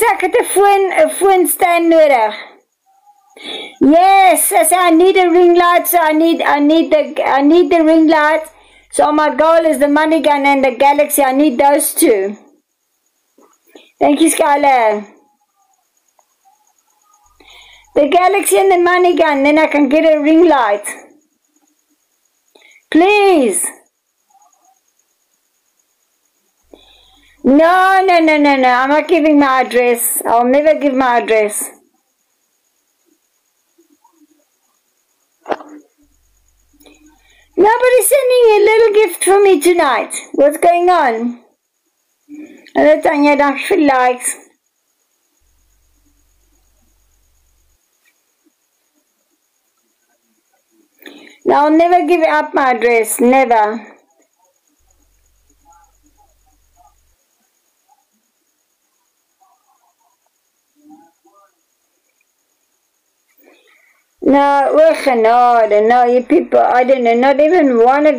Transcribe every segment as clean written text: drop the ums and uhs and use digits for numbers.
Ladies, ek het 'n foonstand nodig. Yes, I need a ring light, so I need the ring light. So my goal is the money gun and the Galaxy. I need those two. Thank you, Skylar. The Galaxy and the money gun, then I can get a ring light. Please. No. I'm not giving my address. I'll never give my address. Nobody's sending a little gift for me tonight. What's going on? Hello, Tanya. Thanks for likes. No, I'll never give up my address. Never. No, no, you people, I don't know, not even one of...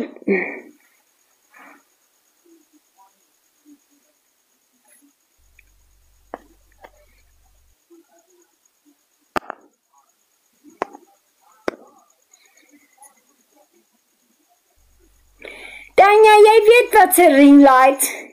Tanya, jy weet wat 'n ring light.